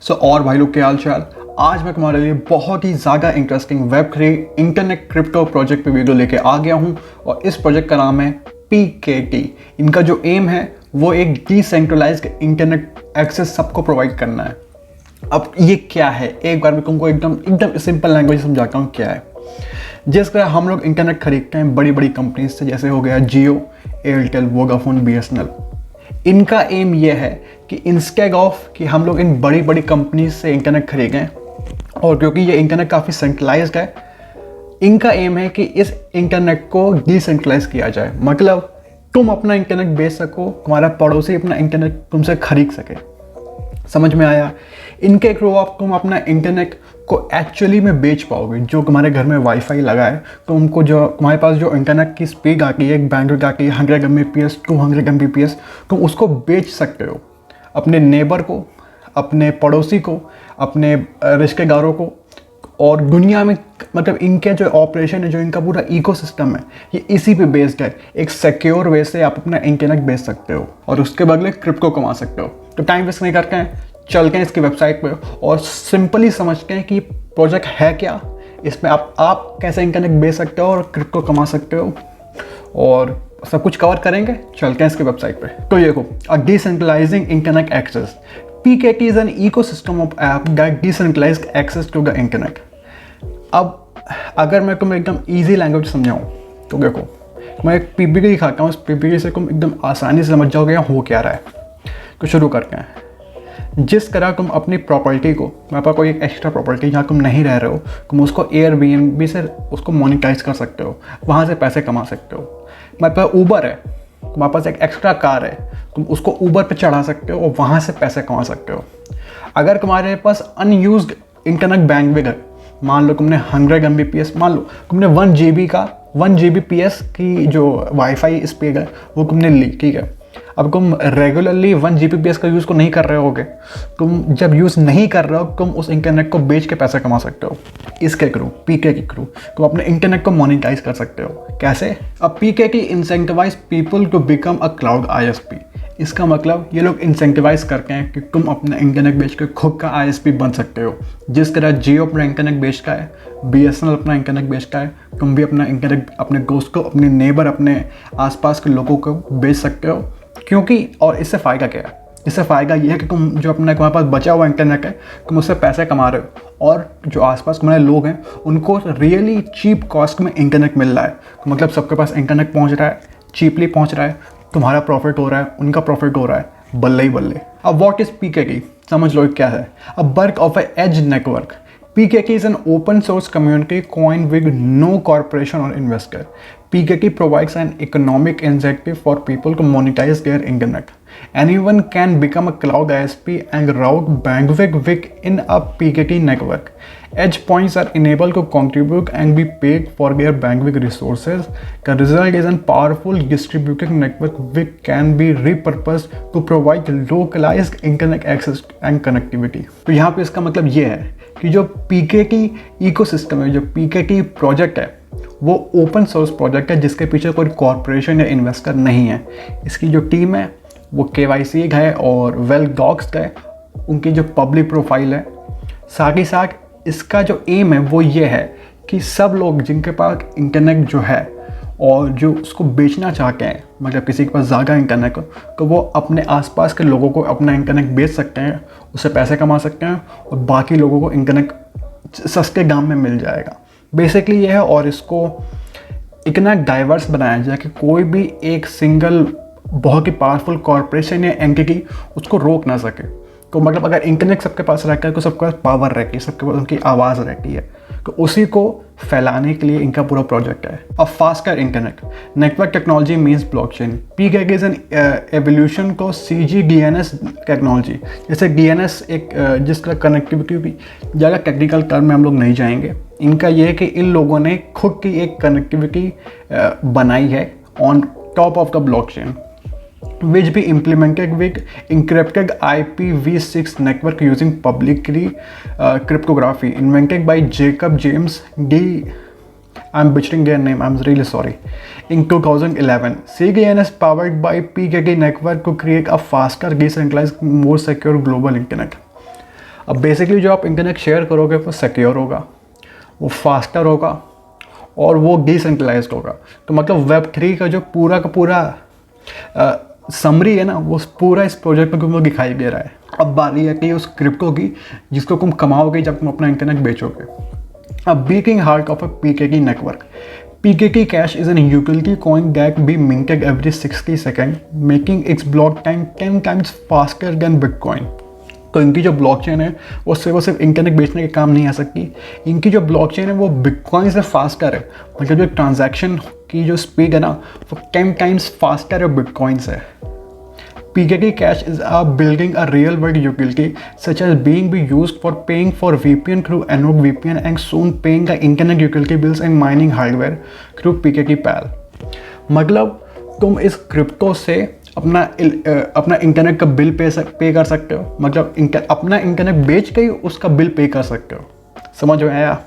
और भाई लोग, क्या हाल चाल। आज मैं तुम्हारे लिए बहुत ही ज़्यादा interesting Web3 internet crypto project पे वीडियो लेके आ गया हूँ। और इस प्रोजेक्ट का नाम है PKT। इनका जो एम है वो एक डिसेंट्रलाइज्ड इंटरनेट एक्सेस सबको प्रोवाइड करना है। अब ये क्या है, एक बार मैं तुमको एकदम सिंपल लैंग्वेज समझाता हूँ क्या है। जिस तरह हम लोग इंटरनेट खरीदते हैं बड़ी बड़ी कंपनीज से, जैसे हो गया जियो, एयरटेल, वोडाफोन, BSNL। इनका एम ये है कि इंस्टेड ऑफ कि हम लोग इन बड़ी बड़ी कंपनीज से इंटरनेट खरीदें, और क्योंकि ये इंटरनेट काफ़ी सेंट्रलाइज्ड है, इनका एम है कि इस इंटरनेट को डिसेंट्रलाइज किया जाए। मतलब तुम अपना इंटरनेट बेच सको, तुम्हारा पड़ोसी अपना इंटरनेट तुमसे खरीद सके। समझ में आया? इनके थ्रू आप तुम अपना इंटरनेट को एक्चुअली में बेच पाओगे। जो तुम्हारे घर में वाईफाई लगा है, तुमको जो तुम्हारे पास जो इंटरनेट की स्पीड आती है, एक बैंडविड्थ आती है 100 Mbps, 200 Mbps, तुम उसको बेच सकते हो अपने नेबर को, अपने पड़ोसी को, अपने रिश्तेदारों को। और दुनिया में मतलब इनके जो ऑपरेशन है, जो इनका पूरा इकोसिस्टम है, ये इसी पे बेस्ड है। एक सिक्योर वे से आप अपना इंटरनेट बेच सकते हो और उसके बदले क्रिप्टो कमा सकते हो। तो टाइम वेस्ट नहीं करते हैं, चलते हैं इसकी वेबसाइट पे और सिंपली समझते हैं कि प्रोजेक्ट है क्या, इसमें आप कैसे इंटरनेट बेच सकते हो और क्रिप्टो कमा सकते हो, और सब कुछ कवर करेंगे। चलते हैं इसकी वेबसाइट पे। तो ये देखो, decentralising internet access. PKT is an ecosystem of app that decentralized access to the internet। अब अगर मैं तुम्हें एकदम इजी लैंग्वेज समझाऊँ तो देखो, मैं एक PPT दिखाता हूँ। इस PPT से तुम एकदम आसानी से समझ जाओगे यहाँ हो क्या रहा है। तो शुरू करते हैं। जिस तरह तुम अपनी प्रॉपर्टी को, मेरे पास कोई एक एक्स्ट्रा प्रॉपर्टी जहाँ तुम नहीं रह रहे हो, तुम उसको Airbnb से उसको मोनिटाइज कर सकते हो, वहाँ से पैसे कमा सकते हो। मेरे पास ऊबर है, तुम्हारे पास एक एक्स्ट्रा कार है, तुम उसको ऊबर पे चढ़ा सकते हो और वहाँ से पैसे कमा सकते हो। अगर तुम्हारे पास अनयूज्ड इंटरनेट बैंडविड्थ है, मान लो तुमने 100 Mbps, मान लो तुमने 1 Gbps की जो वाईफाई स्पीड है वो तुमने ली, ठीक है। अब तुम रेगुलरली 1 Gbps का यूज़ को नहीं कर रहे होगे, तुम जब यूज़ नहीं कर रहे हो, तुम उस इंटरनेट को बेच के पैसा कमा सकते हो। इसके थ्रू, PK के थ्रू तुम अपने इंटरनेट को मोनेटाइज कर सकते हो। कैसे? अब PK की incentivise people to become a cloud ISP। इसका मतलब ये लोग इंसेंटिवाइज करते हैं कि तुम अपना इंटरनेट बेच के खुद का ISP बन सकते हो। जिस तरह जियो अपना इंटरनेट बेचता है, BSNL अपना इंटरनेट बेचता है, तुम भी अपना इंटरनेट अपने दोस्त को, अपने नेबर, अपने आसपास के लोगों को बेच सकते हो। क्योंकि और इससे फ़ायदा क्या है? इससे फ़ायदा ये है कि तुम जो अपना तुम्हारे पास बचा हुआ इंटरनेट है, तुम उससे पैसे कमा रहे हो, और जो आसपास तुम्हारे लोग हैं उनको रियली चीप कॉस्ट में इंटरनेट मिल रहा है। तो मतलब सबके पास इंटरनेट पहुंच रहा है, चीपली पहुंच रहा है, तुम्हारा प्रॉफिट हो रहा है, उनका प्रॉफिट हो रहा है, बल्ले ही बल्ले। अब व्हाट इज़ PKT? समझ लो क्या है। A work of a edge network. PKT is an open source community coined with no corporation or investor. PKT provides an economic incentive for people to monetize their internet. Anyone can become a cloud ISP and route bandwidth within a PKT network. Edge points are enabled to contribute and be paid for their bandwidth resources. The result is a powerful distributed network which can be repurposed to provide localized internet access and connectivity. तो यहाँ पे इसका मतलब ये है कि जो PKT ecosystem है, जो PKT प्रोजेक्ट है, वो ओपन सोर्स प्रोजेक्ट है जिसके पीछे कोई कॉरपोरेशन या इन्वेस्टर नहीं है। इसकी जो टीम है वो KYC है और वेल डॉक्स्ड है, उनकी जो पब्लिक प्रोफाइल है। साथ ही साथ इसका जो एम है वो ये है कि सब लोग जिनके पास इंटरनेट जो है और जो उसको बेचना चाहते हैं, मतलब किसी के पास ज़्यादा इंटरनेट हो, तो वो अपने आसपास के लोगों को अपना इंटरनेट बेच सकते हैं, उससे पैसे कमा सकते हैं, और बाकी लोगों को इंटरनेट सस्ते दाम में मिल जाएगा। बेसिकली ये है, और इसको इतना डाइवर्स बनाया जाए कि कोई भी एक सिंगल बहुत ही पावरफुल कॉरपोरेशन या एंटिटी उसको रोक ना सके। तो मतलब अगर इंटरनेट सबके पास रहता है तो सबके पास पावर रहती है, सबके पास उनकी आवाज़ रहती है, तो उसी को फैलाने के लिए इनका पूरा प्रोजेक्ट है। अब faster internet network technology means blockchain. PKT is an evolution को CGDNS टेक्नोलॉजी। जैसे DNS एक जिसका कनेक्टिविटी की ज़्यादा टेक्निकल टर्म में हम लोग नहीं जाएंगे। इनका ये है कि इन लोगों ने खुद की एक कनेक्टिविटी बनाई है on top of the blockchain, which be implemented with encrypted IPv6 network using publicly cryptography invented by Jacob James D. I'm butchering their name, I'm really sorry. In 2011, CDNS powered by PKT network to create a faster, decentralized, more secure global internet. अब basically जो आप internet share करोगे वो secure होगा, वो faster होगा और वो डिसेंट्रलाइज्ड होगा। तो मतलब Web3 का जो पूरा का पूरा समरी है ना, वो पूरा इस प्रोजेक्ट में तुमको दिखाई दे रहा है। अब बारी है कि उस क्रिप्टो की जिसको तुम कमाओगे जब तुम अपना इंटरनेट बेचोगे। अब beating heart of a PKT network. PKT Cash is an utility coin that be minted every 60 seconds, making its block time 10 times faster than Bitcoin। तो इनकी जो ब्लॉकचेन है वो सिर्फ इंटरनेट बेचने के काम नहीं आ सकती। इनकी जो ब्लॉकचेन है वो बिटकॉइन से फास्टर है, मतलब जो ट्रांजैक्शन की जो स्पीड है ना वो 10 टाइम्स फास्टर है बिटकॉइन से। PKT Cash is building a real-world utility such as being used for paying for VPN through Anode VPN and soon paying the internet utility bills and mining hardware through PKT PAL। मतलब तुम इस crypto से अपना internet का bill pay कर सकते हो, मतलब अपना इंटरनेट बेच के ही उसका बिल पे कर सकते हो, समझ में आया।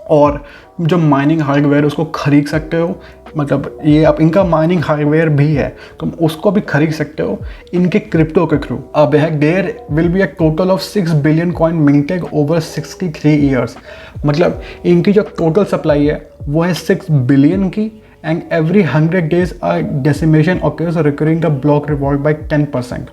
और जो माइनिंग हार्डवेयर उसको खरीद सकते हो, मतलब ये अब इनका माइनिंग हार्डवेयर भी है, तुम उसको भी खरीद सकते हो इनके क्रिप्टो के थ्रू। अब there will be a total of 6 billion coin minted over 63 years. मतलब इनकी जो टोटल सप्लाई है वो है 6 बिलियन की, and every 100 days a decimation occurs recurring the block reward by 10%।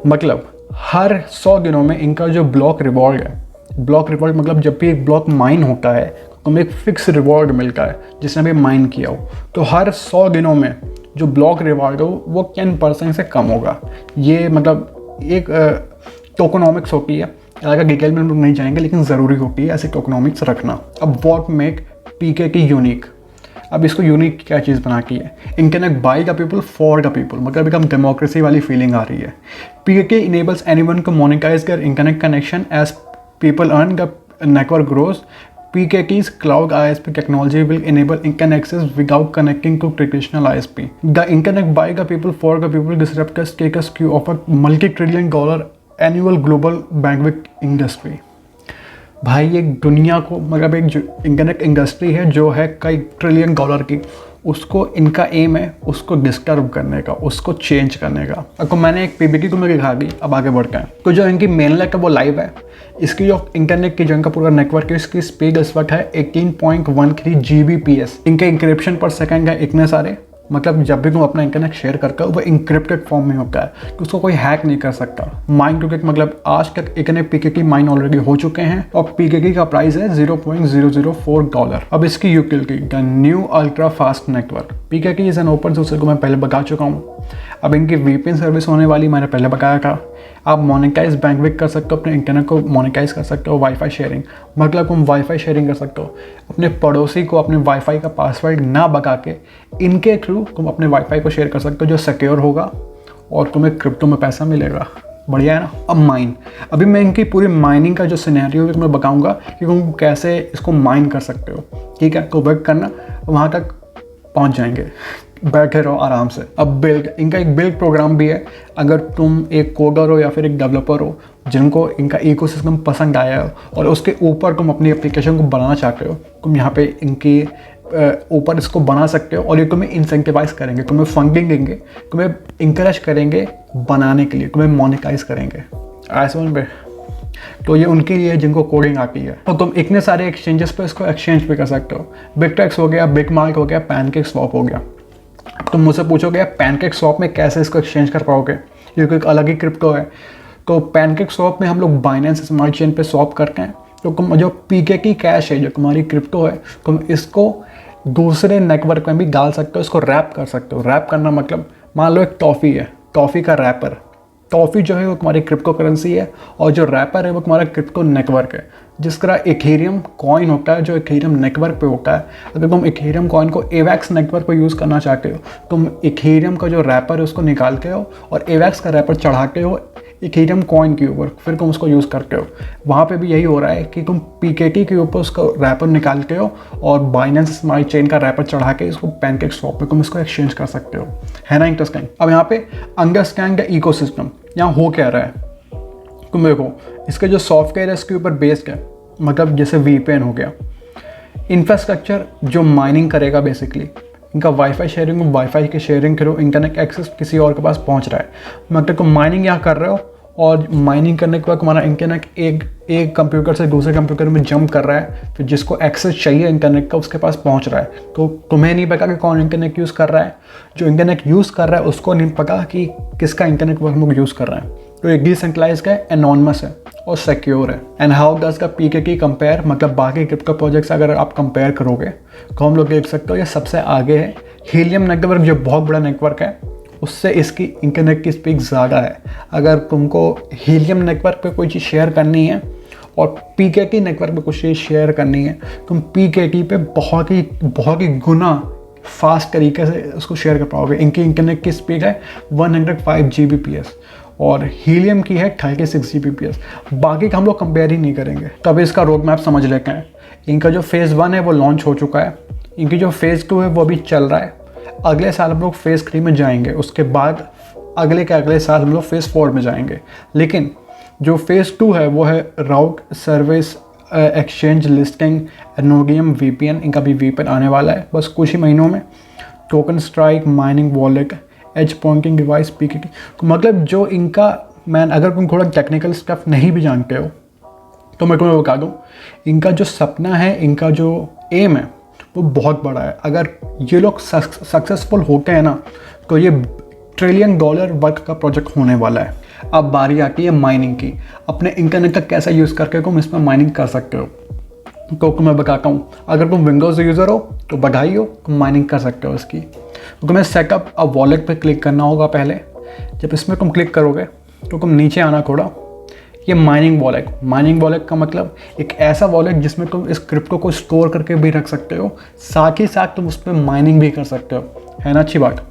मतलब हर 100 दिनों में इनका जो ब्लॉक रिवॉर्ड है, ब्लॉक रिवॉर्ड मतलब जब भी एक ब्लॉक माइन होता है तो तुम्हें एक फिक्स रिवॉर्ड मिलता है जिसने भी माइन किया हो, तो हर 100 दिनों में जो ब्लॉक रिवॉर्ड हो वो 10% से कम होगा। ये मतलब एक टोकोनॉमिक्स होती है, अगर डिटेल में हम लोग नहीं जाएंगे लेकिन ज़रूरी होती है ऐसी टोकोनॉमिक्स रखना। अब व्हाट मेक PKT यूनिक। अब इसको यूनिक क्या चीज़ बना की है, internet by the people for the people, मतलब एकदम डेमोक्रेसी वाली फीलिंग आ रही है। PKT enables anyone to monetise their internet connection as people earn, the network grows. PKT's cloud ISP technology will enable internet access without connecting to traditional ISP. The internet by the people for the people disrupt the status quo of a multi-trillion-dollar annual global bandwidth industry। भाई ये दुनिया को, मतलब एक जो internet industry है जो है कई ट्रिलियन डॉलर की, उसको इनका एम है उसको डिस्टर्ब करने का, उसको चेंज करने का। अब मैंने एक PPT को मैं दिखा दी, अब आगे बढ़ते हैं। तो जो इनकी मेननेट है वो लाइव है। इसकी जो इंटरनेट की जो इनका पूरा नेटवर्क है इसकी स्पीड इस वक्त है 18.13 Gbps। इनके इंक्रिप्शन पर सेकंड है इतने सारे, मतलब जब भी तुम अपना इंटरनेट शेयर करते हो वो इंक्रिप्टेड फॉर्म में होता है, तो उसको कोई हैक नहीं कर सकता। माइन टू मतलब आज तक इतने PKT माइन ऑलरेडी हो चुके हैं और PKT का प्राइस है $0.004। अब इसकी utility, the new ultra fast network. PKT is an open source को मैं पहले बता चुका हूँ। अब इनकी VPN सर्विस होने वाली मैंने पहले बताया था। आप मोनेटाइज बैंडविड्थ कर सकते हो, अपने इंटरनेट को मोनेटाइज कर सकते हो। वाईफाई शेयरिंग, मतलब तुम वाईफाई शेयरिंग कर सकते हो, अपने पड़ोसी को अपने वाईफाई का पासवर्ड ना बता के इनके थ्रू तुम अपने वाईफाई को शेयर कर सकते हो, जो सिक्योर होगा और तुम्हें क्रिप्टो में पैसा मिलेगा। बढ़िया है ना। अब माइन, अभी मैं इनकी पूरी माइनिंग का जो सिनेरियो है मैं बताऊंगा कि तुम कैसे इसको माइन कर सकते हो, ठीक है। तो वेट करना, वहाँ तक पहुँच जाएंगे, बैठे रहो आराम से। अब बिल्ड, इनका एक बिल्ड प्रोग्राम भी है। अगर तुम एक कोडर हो या फिर एक डेवलपर हो जिनको इनका इकोसिस्टम पसंद आया हो और उसके ऊपर तुम अपनी एप्लीकेशन को बनाना चाहते हो, तुम यहाँ पे इनकी ऊपर इसको बना सकते हो और ये तुम्हें इंसेंटिवाइज करेंगे, तुम्हें फंडिंग देंगे, तुम्हें इंकरेज करेंगे बनाने के लिए, तुम्हें मोनेटाइज करेंगे। ऐसे में तो ये उनके लिए जिनको कोडिंग आती है। तो तुम इतने सारे एक्सचेंजेस पे इसको एक्सचेंज भी कर सकते हो। बिगटेक्स हो गया, बिगमार्क हो गया, पैनकेक स्वैप हो गया। तुम मुझसे पूछोगे पैनकेक स्वैप में कैसे इसको एक्सचेंज कर पाओगे, क्योंकि एक अलग ही क्रिप्टो है। तो पैनकेक स्वैप में हम लोग बाइनेंस स्मार्ट चेन पे स्वैप करते हैं। तो तुम जो PKT कैश है, जो तुम्हारी क्रिप्टो है, तुम इसको दूसरे नेटवर्क में भी डाल सकते हो, इसको रैप कर सकते हो। रैप करना मतलब मान लो एक टॉफ़ी है, टॉफ़ी का रैपर। टॉफ़ी जो है वो तुम्हारी क्रिप्टो करेंसी है और जो रैपर है वो तुम्हारा क्रिप्टो नेटवर्क है। जिस तरह इथेरियम कॉइन होता है जो इथेरियम नेटवर्क पे होता है, अगर तुम इथेरियम कॉइन को एवैक्स नेटवर्क पे यूज़ करना चाहते हो, तुम इथेरियम का जो रैपर है उसको निकालते हो और एवैक्स का रैपर चढ़ाते हो इथेरियम कॉइन के ऊपर, फिर तुम उसको यूज़ करते हो। वहाँ पे भी यही हो रहा है कि तुम PKT के ऊपर उसका रैपर निकालते हो और बाइनेंस स्मार्ट चेन का रैपर चढ़ा के इसको पैनकेक स्वैप में तुम इसको एक्सचेंज कर सकते हो। है ना इंटरेस्टिंग। अब यहाँ पे अंडरस्टैंड द इकोसिस्टम, यहाँ हो क्या रहा है तुम देखो। इसके जो सॉफ्टवेयर है इसके ऊपर बेस्ड है, मतलब जैसे VPN हो गया। इंफ्रास्ट्रक्चर जो माइनिंग करेगा बेसिकली, इनका वाईफाई शेयरिंग, वाईफाई के शेयरिंग करो, इंटरनेट एक्सेस किसी और के पास पहुंच रहा है, मतलब तुम माइनिंग यहाँ कर रहे हो और माइनिंग करने के बाद तुम्हारा इंटरनेट एक कंप्यूटर से दूसरे कंप्यूटर में जंप कर रहा है, फिर जिसको एक्सेस चाहिए इंटरनेट का उसके पास पहुंच रहा है। तो तुम्हें नहीं पता कि कौन इंटरनेट यूज़ कर रहा है, जो इंटरनेट यूज़ कर रहा है उसको नहीं पता कि किसका इंटरनेट वो लोग यूज़ कर रहे हैं। तो ये डिसेंट्रलाइज्ड है, एनोनिमस है और सिक्योर है। एंड हाउ डज का PKT कंपेयर, मतलब बाकी क्रिप्टो प्रोजेक्ट्स अगर आप कंपेयर करोगे तो हम लोग देख सकते हो ये सबसे आगे है। हीलियम नेटवर्क जो बहुत बड़ा नेटवर्क है उससे इसकी इंटरनेट की स्पीड ज़्यादा है। अगर तुमको हीलियम नेटवर्क पे कोई चीज़ शेयर करनी है और PKT नेटवर्क पे कुछ चीज़ शेयर करनी है, तुम PKT पे बहुत ही गुना फास्ट तरीके से उसको शेयर कर पाओगे। इनकी इंटरनेट की स्पीड है 105 Gbps और हीलियम की है 36 Gbps। बाकी का हम लोग कंपेयर ही नहीं करेंगे। तब इसका रोड मैप समझ लेते हैं। इनका जो फेज़ 1 है वो लॉन्च हो चुका है, इनकी जो फेज़ 2 है वो अभी चल रहा है। अगले साल हम लोग फेज़ 3 में जाएंगे, उसके बाद अगले साल हम लोग फेज़ 4 में जाएंगे। लेकिन जो फेज़ 2 है वो है राउट सर्विस एक्सचेंज लिस्टिंग एनोडियम VPN। इनका भी VPN आने वाला है बस कुछ ही महीनों में। Token strike, mining wallet, edge pointing device, PKT। मतलब जो इनका अगर तुम थोड़ा टेक्निकल स्टफ नहीं भी जानते हो तो मैं तुम्हें बता दूँ, इनका जो सपना है, इनका जो एम है वो बहुत बड़ा है। अगर ये लोग सक्सेसफुल होते हैं ना तो ये $1 ट्रिलियन वर्थ का प्रोजेक्ट होने वाला है। अब बारी आती है माइनिंग की। अपने इंटरनेट का कैसा यूज़ करके तुम इसमें माइनिंग कर सकते हो तो मैं बताता हूँ। अगर तुम विंडोज़ यूज़र हो तो बधाई हो, तुम माइनिंग कर सकते हो इसकी। तो तुम्हें सेटअप अ वॉलेट पे क्लिक करना होगा पहले। जब इसमें तुम क्लिक करोगे तो तुम नीचे आना थोड़ा, ये माइनिंग वॉलेट का मतलब एक ऐसा वॉलेट जिसमें तुम इस क्रिप्टो को स्टोर करके भी रख सकते हो, साथ ही साथ तुम उस पर माइनिंग भी कर सकते हो। है ना अच्छी बात।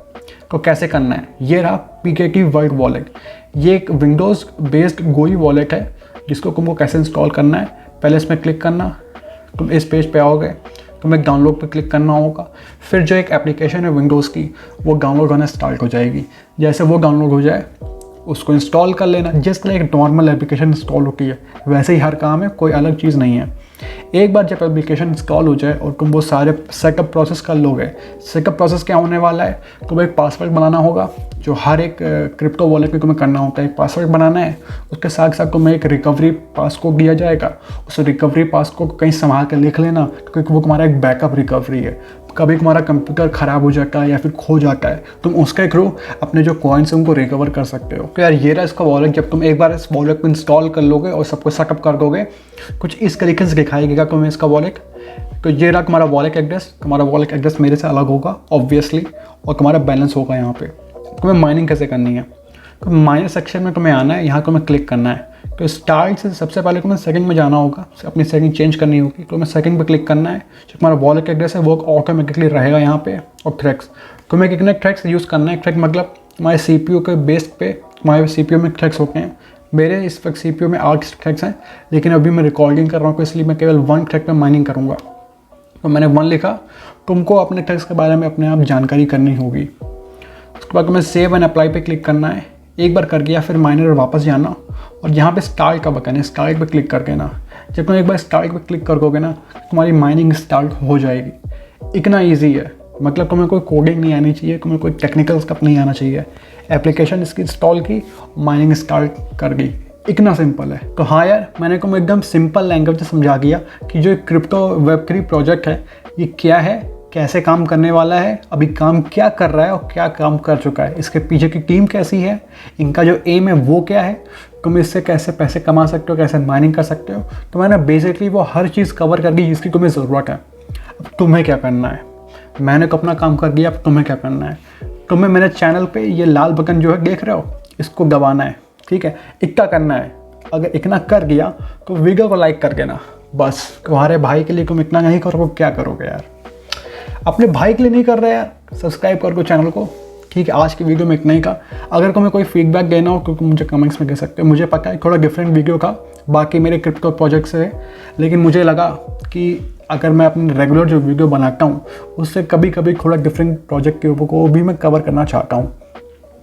तो कैसे करना है, ये रहा PKT वर्ल्ड वॉलेट। ये एक विंडोज़ बेस्ड गोई वॉलेट है जिसको तुमको कैसे इंस्टॉल करना है। पहले इसमें क्लिक करना, तुम इस पेज पे आओगे, तुम्हें डाउनलोड पे क्लिक करना होगा। फिर जो एक एप्लीकेशन है विंडोज़ की वो डाउनलोड होना स्टार्ट हो जाएगी। जैसे वो डाउनलोड हो जाए उसको इंस्टॉल कर लेना। जिस तरह एक नॉर्मल एप्लीकेशन इंस्टॉल होती है वैसे ही हर काम है, कोई अलग चीज़ नहीं है। एक बार जब एप्लीकेशन इंस्टॉल हो जाए और तुम वो सारे सेटअप प्रोसेस कर लोगे, सेटअप प्रोसेस क्या होने वाला है, तुम्हें एक पासवर्ड बनाना होगा जो हर एक क्रिप्टो वॉलेट में तुम्हें करना होता है। एक पासवर्ड बनाना है, उसके साथ साथ तुम्हें एक रिकवरी पासकोड दिया जाएगा। उस रिकवरी पासकोड कहीं संभाल कर लिख लेना क्योंकि वो तुम्हारा एक बैकअप रिकवरी है। कभी तुम्हारा कंप्यूटर ख़राब हो जाता है या फिर खो जाता है, तुम उसके थ्रू अपने जो कॉइन्स हैं उनको रिकवर कर सकते हो। तो यार ये रहा इसका वॉलेट। जब तुम एक बार इस वॉलेट को इंस्टॉल कर लोगे और सबको सेटअप कर दोगे, कुछ इस तरीके से दिखाएगा तुम्हें इसका वॉलेट। तो ये रहा तुम्हारा वॉलेट एड्रेस। तुम्हारा वॉलेट एड्रेस मेरे से अलग होगा ऑब्वियसली, और तुम्हारा बैलेंस होगा यहाँ पे। तुम्हें माइनिंग कैसे करनी है, तो माइनर सेक्शन में तुम्हें आना है, यहाँ तुम्हें क्लिक करना है। तो स्टार्ट से सबसे पहले तुम्हें सेटिंग में जाना होगा, अपनी सेटिंग चेंज करनी होगी। तो तुम्हें सेटिंग पे क्लिक करना है। जो तुम्हारा वॉलेट एड्रेस है वो ऑटोमेटिकली रहेगा यहाँ पे। और थ्रेड्स, तुम्हें कितने थ्रेड्स यूज़ करना है। थ्रेड मतलब तुम्हारे CPU के बेस पे तुम्हारे CPU में थ्रेड्स होते हैं। मेरे इस वक्त CPU में 8 थ्रेड्स हैं, लेकिन अभी मैं रिकॉर्डिंग कर रहा हूँ तो इसलिए मैं केवल 1 थ्रेड पर माइनिंग करूँगा। तो मैंने 1 लिखा। तुमको अपने थ्रेड्स के बारे में अपने आप जानकारी करनी होगी। उसके बाद तुम्हें सेव एंड अप्लाई पे क्लिक करना है। एक बार कर गया फिर माइनर वापस जाना और यहाँ पे स्टार्ट का बटन है, स्टार्ट पे क्लिक करके ना, जब तुम एक बार स्टार्ट पे क्लिक कर दोगे ना तुम्हारी माइनिंग स्टार्ट हो जाएगी। इतना इजी है, मतलब तुम्हें कोई कोडिंग नहीं आनी चाहिए, तुम्हें कोई टेक्निकल स्टफ नहीं आना चाहिए। एप्लीकेशन इसकी इंस्टॉल की, माइनिंग स्टार्ट कर दी, इतना सिंपल है। तो हाँ यार, मैंने तुम्हें एकदम सिंपल लैंग्वेज में समझा दिया कि जो क्रिप्टो वेब3 प्रोजेक्ट है ये क्या है, कैसे काम करने वाला है, अभी काम क्या कर रहा है और क्या काम कर चुका है, इसके पीछे की टीम कैसी है, इनका जो एम है वो क्या है, तुम इससे कैसे पैसे कमा सकते हो, कैसे माइनिंग कर सकते हो। तो मैंने बेसिकली वो हर चीज़ कवर कर दी जिसकी तुम्हें ज़रूरत है। अब तुम्हें क्या करना है, मैंने तो अपना काम कर दिया, अब तुम्हें क्या करना है। तुम्हें मेरे चैनल पर ये लाल बटन जो है देख रहे हो, इसको दबाना है, ठीक है, इतना करना है। अगर इतना कर दिया तो वीडियो को लाइक कर देना, बस। तुम्हारे भाई के लिए तुम इतना नहीं करोगे क्या करोगे यार, अपने भाई के लिए नहीं कर रहे यार, सब्सक्राइब कर दो चैनल को, ठीक है। आज की वीडियो में इतना ही का। अगर तुम्हें कोई फीडबैक देना हो तो मुझे कमेंट्स में कह सकते हो। मुझे पता है थोड़ा डिफरेंट वीडियो का बाकी मेरे क्रिप्टो प्रोजेक्ट से है, लेकिन मुझे लगा कि अगर मैं अपनी रेगुलर जो वीडियो बनाता हूँ उससे कभी कभी थोड़ा डिफरेंट प्रोजेक्ट के ऊपर को भी मैं कवर करना चाहता हूँ।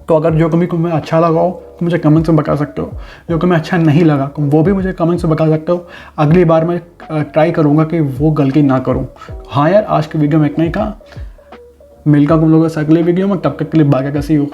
तो अगर जो कभी तुम्हें अच्छा लगा हो तो मुझे कमेंट्स में बता सकते हो, जो तुम्हें अच्छा नहीं लगा तुम वो भी मुझे कमेंट्स में बता सकते हो। अगली बार मैं ट्राई करूँगा कि वो गलती ना करूँ। हाँ यार, आज की वीडियो में इतना ही था। मिलता हूँ तुम लोगों से अगली वीडियो में, तब तक के लिए बाय कैसी हो।